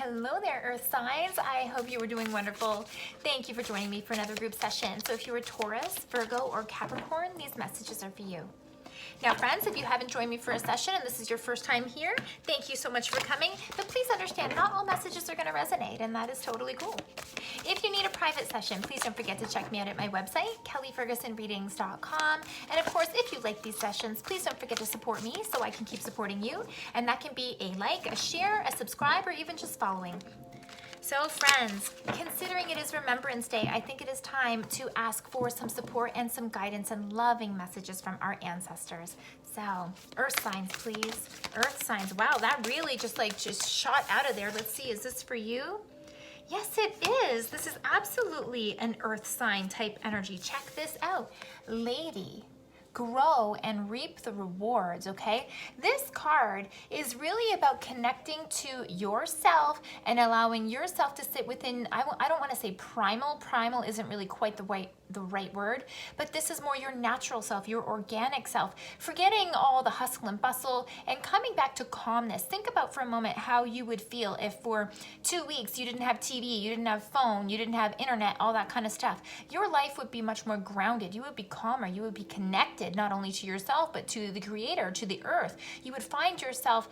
Hello there, Earth signs. I hope you were doing wonderful. Thank you for joining me for another group session. So if you were Taurus, Virgo, or Capricorn, these messages are for you. Now, friends, if you haven't joined me for a session and this is your first time here, thank you so much for coming. But please understand, not all messages are going to resonate, and that is totally cool. If you need a private session, please don't forget to check me out at my website, kellyfergusonreadings.com. And of course, if you like these sessions, please don't forget to support me so I can keep supporting you. And that can be a like, a share, a subscribe, or even just following. So friends, considering it is Remembrance Day, I think it is time to ask for some support and some guidance and loving messages from our ancestors. So, Earth signs, please. Earth signs. Wow, that really just shot out of there. Let's see, is this for you? Yes, it is. This is absolutely an Earth sign type energy. Check this out. Lady, grow and reap the rewards, okay? This card is really about connecting to yourself and allowing yourself to sit within, I don't want to say primal. Primal isn't really quite the right word, but this is more your natural self, your organic self, forgetting all the hustle and bustle and coming back to calmness. Think about for a moment how you would feel if for 2 weeks you didn't have TV, you didn't have phone, you didn't have internet, all that kind of stuff. Your life would be much more grounded. You would be calmer. You would be connected not only to yourself, but to the creator, to the earth. You would find yourself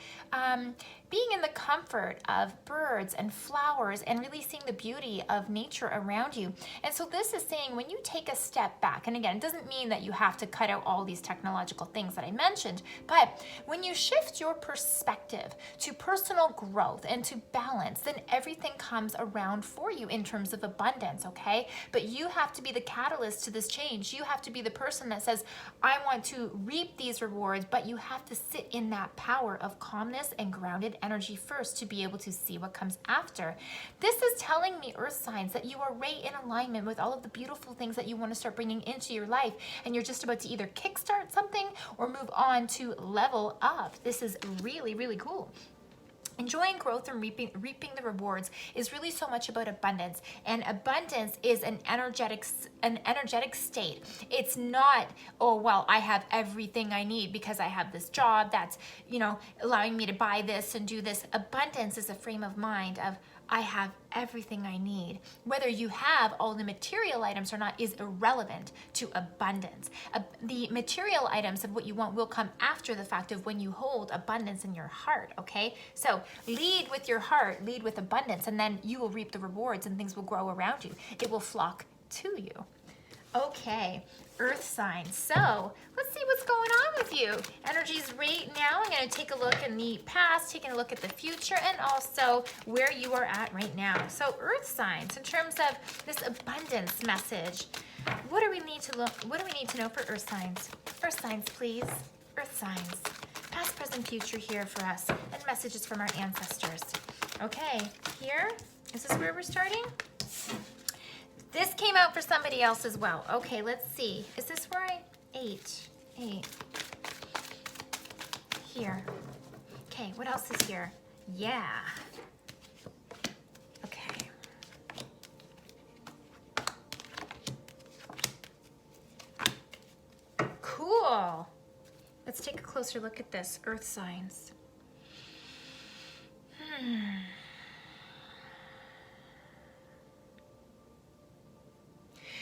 being in the comfort of birds and flowers and really seeing the beauty of nature around you. And so this is saying when you take a step back, and again, it doesn't mean that you have to cut out all these technological things that I mentioned, but when you shift your perspective to personal growth and to balance, then everything comes around for you in terms of abundance, okay? But you have to be the catalyst to this change. You have to be the person that says, I want to reap these rewards, but you have to sit in that power of calmness and grounded energy first to be able to see what comes after. This is telling me, Earth signs, that you are right in alignment with all of the beautiful things that you want to start bringing into your life, and you're just about to either kickstart something or move on to level up. This is really, really cool. Enjoying growth and reaping the rewards is really so much about abundance, and abundance is an energetic state. It's not, oh well, I have everything I need because I have this job that's, allowing me to buy this and do this. Abundance is a frame of mind of, I have everything I need. Whether you have all the material items or not is irrelevant to abundance. The material items of what you want will come after the fact of when you hold abundance in your heart, okay? So lead with your heart, lead with abundance, and then you will reap the rewards and things will grow around you. It will flock to you. Okay, Earth signs. So let's see what's going on with you. Energies right now. I'm going to take a look in the past, taking a look at the future, and also where you are at right now. So Earth signs, in terms of this abundance message, what do we need to know for Earth signs? Earth signs, please. Earth signs. Past, present, future here for us, and messages from our ancestors. Okay, here. Is this where we're starting? This came out for somebody else as well. Okay, let's see. Is this where eight. Here. Okay, what else is here? Yeah. Okay. Cool. Let's take a closer look at this. Earth signs.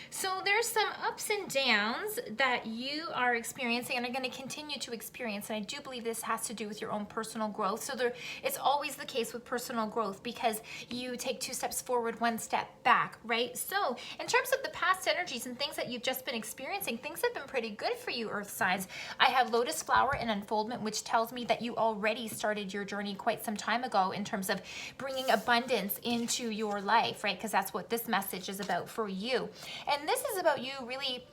So there's some ups and downs that you are experiencing and are going to continue to experience. And I do believe this has to do with your own personal growth. So it's always the case with personal growth because you take 2 steps forward, 1 step back, right? So in terms of the past energies and things that you've just been experiencing, things have been pretty good for you, Earth signs. I have Lotus Flower in unfoldment, which tells me that you already started your journey quite some time ago in terms of bringing abundance into your life, right? Because that's what this message is about for you. And this is about you really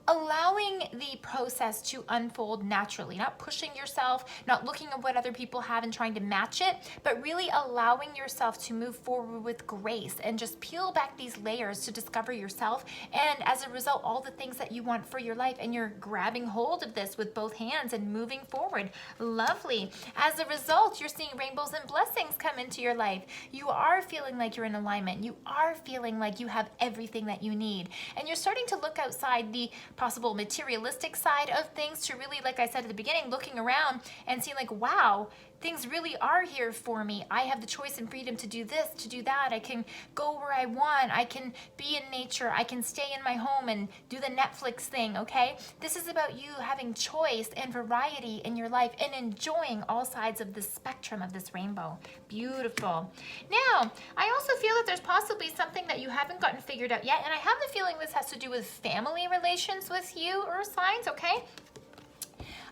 allowing the process to unfold naturally, not pushing yourself, not looking at what other people have and trying to match it, but really allowing yourself to move forward with grace and just peel back these layers to discover yourself. And as a result, all the things that you want for your life, and you're grabbing hold of this with both hands and moving forward. Lovely. As a result, you're seeing rainbows and blessings come into your life. You are feeling like you're in alignment. You are feeling like you have everything that you need. And you're starting to look outside the possible materialistic side of things to really, like I said at the beginning, looking around and seeing like, wow, things really are here for me. I have the choice and freedom to do this, to do that. I can go where I want. I can be in nature. I can stay in my home and do the Netflix thing, okay? This is about you having choice and variety in your life and enjoying all sides of the spectrum of this rainbow. Beautiful. Now, I also feel that there's possibly something that you haven't gotten figured out yet, and I have the feeling this has to do with family relations with you, Earth signs, okay?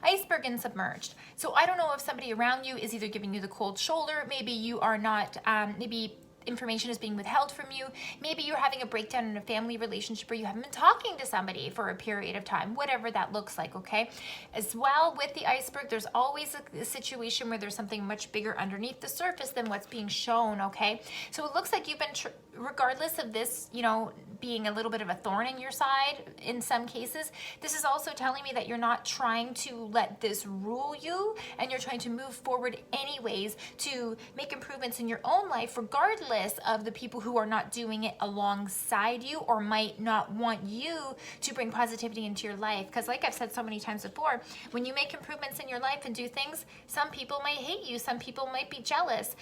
Iceberg and submerged. So I don't know if somebody around you is either giving you the cold shoulder, maybe you are not, maybe information is being withheld from you. Maybe you're having a breakdown in a family relationship, or you haven't been talking to somebody for a period of time, whatever that looks like, okay? As well, with the iceberg, there's always a situation where there's something much bigger underneath the surface than what's being shown, okay? So it looks like you've been, regardless of this, you know, being a little bit of a thorn in your side in some cases, this is also telling me that you're not trying to let this rule you, and you're trying to move forward anyways to make improvements in your own life, regardless of the people who are not doing it alongside you or might not want you to bring positivity into your life. Because like I've said so many times before, when you make improvements in your life and do things, some people might hate you, some people might be jealous.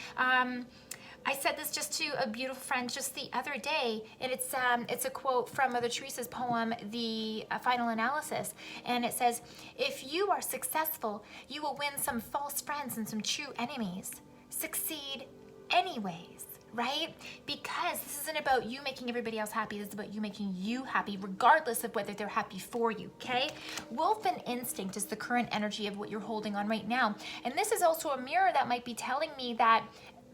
I said this just to a beautiful friend just the other day, and it's a quote from Mother Teresa's poem, The Final Analysis, and it says, "If you are successful, you will win some false friends and some true enemies. Succeed anyways." Right? Because this isn't about you making everybody else happy. This is about you making you happy, regardless of whether they're happy for you, okay? Wolf and instinct is the current energy of what you're holding on right now. And this is also a mirror that might be telling me that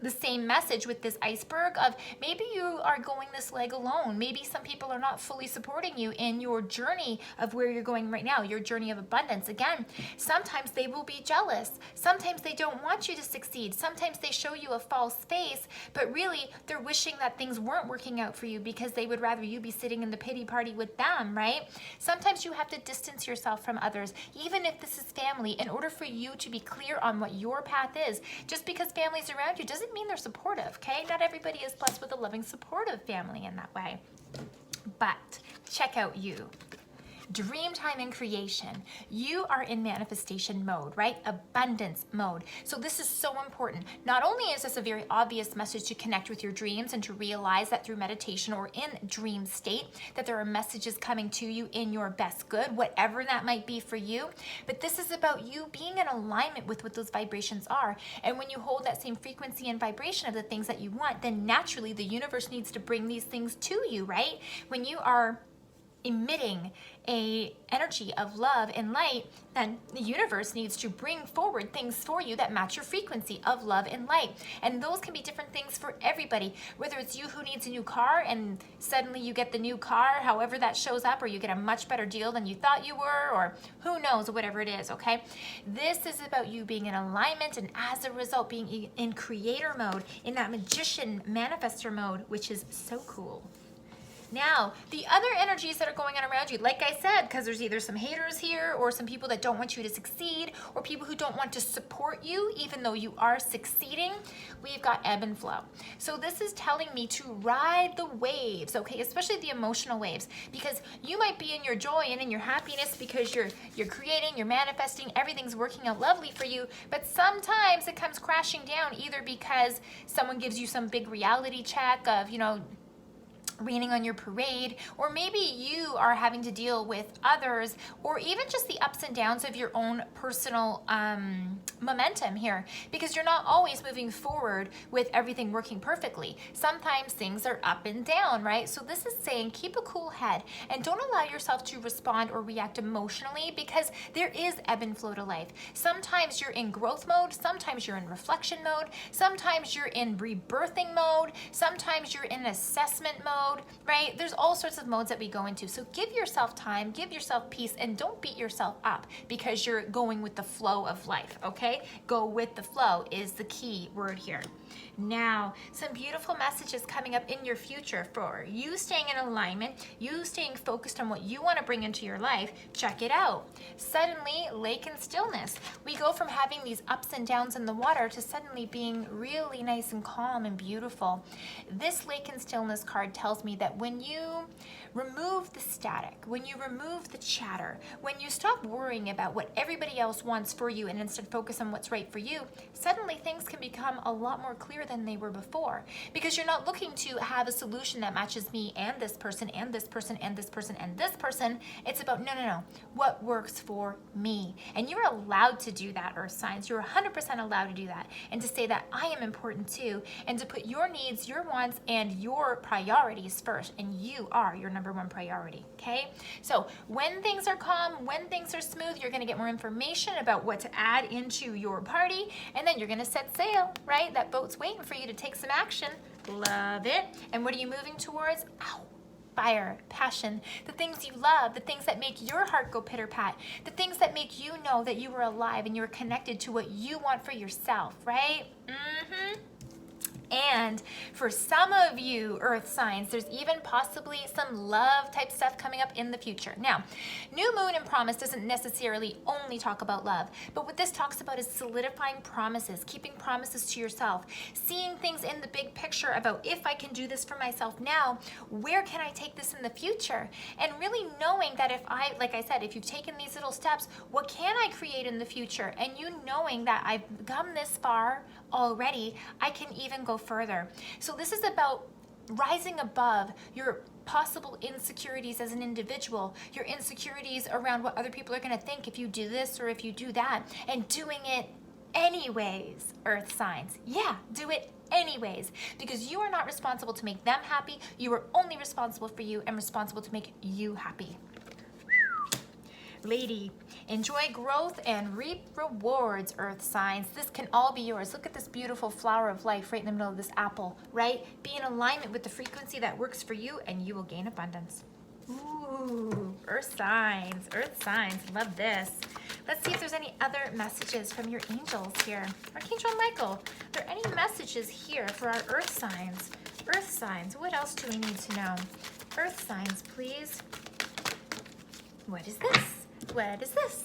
the same message with this iceberg of maybe you are going this leg alone. Maybe some people are not fully supporting you in your journey of where you're going right now, your journey of abundance. Again, sometimes they will be jealous. Sometimes they don't want you to succeed. Sometimes they show you a false face, but really they're wishing that things weren't working out for you because they would rather you be sitting in the pity party with them, right? Sometimes you have to distance yourself from others, even if this is family, in order for you to be clear on what your path is. Just because family's around you doesn't mean they're supportive, okay? Not everybody is blessed with a loving, supportive family in that way. But check out you. Dream time and creation. You are in manifestation mode, right? Abundance mode. So this is so important. Not only is this a very obvious message to connect with your dreams and to realize that through meditation or in dream state that there are messages coming to you in your best good, whatever that might be for you, but this is about you being in alignment with what those vibrations are. And when you hold that same frequency and vibration of the things that you want, then naturally the universe needs to bring these things to you, right? When you are emitting a energy of love and light, then the universe needs to bring forward things for you that match your frequency of love and light. And those can be different things for everybody, whether it's you who needs a new car and suddenly you get the new car, however that shows up, or you get a much better deal than you thought you were, or who knows, whatever it is, okay? This is about you being in alignment, and as a result being in creator mode, in that magician manifestor mode, which is so cool. Now, the other energies that are going on around you, like I said, because there's either some haters here or some people that don't want you to succeed or people who don't want to support you even though you are succeeding, we've got ebb and flow. So this is telling me to ride the waves, okay, especially the emotional waves, because you might be in your joy and in your happiness because you're creating, you're manifesting, everything's working out lovely for you, but sometimes it comes crashing down either because someone gives you some big reality check of, you know, raining on your parade, or maybe you are having to deal with others, or even just the ups and downs of your own personal momentum here, because you're not always moving forward with everything working perfectly. Sometimes things are up and down, right? So this is saying keep a cool head and don't allow yourself to respond or react emotionally, because there is ebb and flow to life. Sometimes you're in growth mode, sometimes you're in reflection mode, sometimes you're in rebirthing mode, sometimes you're in assessment mode, right? There's all sorts of modes that we go into. So give yourself time, give yourself peace, and don't beat yourself up because you're going with the flow of life, okay? Go with the flow is the key word here. Now, some beautiful messages coming up in your future for you staying in alignment, you staying focused on what you want to bring into your life. Check it out. Suddenly, lake and stillness. We go from having these ups and downs in the water to suddenly being really nice and calm and beautiful. This lake and stillness card tells me that when you remove the static, when you remove the chatter, when you stop worrying about what everybody else wants for you and instead focus on what's right for you, suddenly things can become a lot more clear than they were before, because you're not looking to have a solution that matches me and this person and this person and this person and this person. It's about no, what works for me. And you're allowed to do that, earth signs. You're 100% allowed to do that, and to say that I am important too, and to put your needs, your wants, and your priorities first, and you are your number one priority. Okay, so when things are calm, when things are smooth, you're going to get more information about what to add into your party, and then you're going to set sail, right? That boat's waiting for you to take some action. Love it. And what are you moving towards? Ow. Fire, passion, the things you love, the things that make your heart go pitter-pat, the things that make you know that you are alive and you're connected to what you want for yourself, right? And for some of you earth signs, there's even possibly some love type stuff coming up in the future. Now, new moon and promise doesn't necessarily only talk about love, but what this talks about is solidifying promises, keeping promises to yourself, seeing things in the big picture about, if I can do this for myself now, where can I take this in the future? And really knowing that like I said, if you've taken these little steps, what can I create in the future? And you knowing that I've come this far already, I can even go further. So this is about rising above your possible insecurities as an individual, your insecurities around what other people are going to think if you do this or if you do that, and doing it anyways, earth signs. Yeah, do it anyways, because you are not responsible to make them happy. You are only responsible for you and responsible to make you happy. Lady, enjoy growth and reap rewards, earth signs. This can all be yours. Look at this beautiful flower of life right in the middle of this apple, right? Be in alignment with the frequency that works for you and you will gain abundance. Ooh, earth signs, love this. Let's see if there's any other messages from your angels here. Archangel Michael, are there any messages here for our earth signs? Earth signs, what else do we need to know? Earth signs, please. What is this? What is this?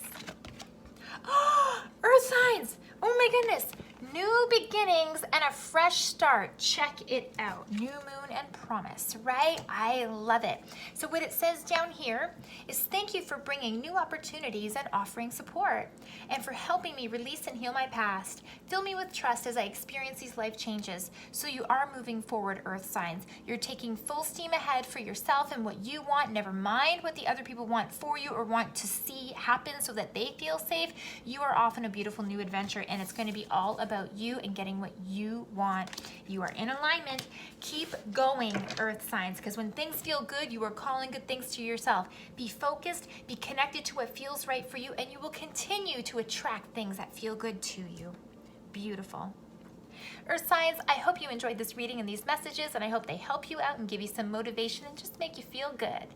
Oh, earth signs! Oh my goodness! New beginnings and a fresh start. Check it out. New moon and promise, right? I love it. So what it says down here is, thank you for bringing new opportunities and offering support, and for helping me release and heal my past. Fill me with trust as I experience these life changes. So you are moving forward, earth signs. You're taking full steam ahead for yourself and what you want. Never mind what the other people want for you or want to see happen so that they feel safe. You are off on a beautiful new adventure, and it's going to be all about you and getting what you want. You are in alignment. Keep going, earth signs, because when things feel good, you are calling good things to yourself. Be focused, be connected to what feels right for you, and you will continue to attract things that feel good to you. Beautiful. Earth signs, I hope you enjoyed this reading and these messages, and I hope they help you out and give you some motivation and just make you feel good.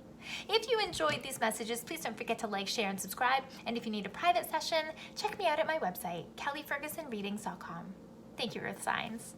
If you enjoyed these messages, please don't forget to like, share, and subscribe. And if you need a private session, check me out at my website, kellyfergusonreadings.com. Thank you, earth signs.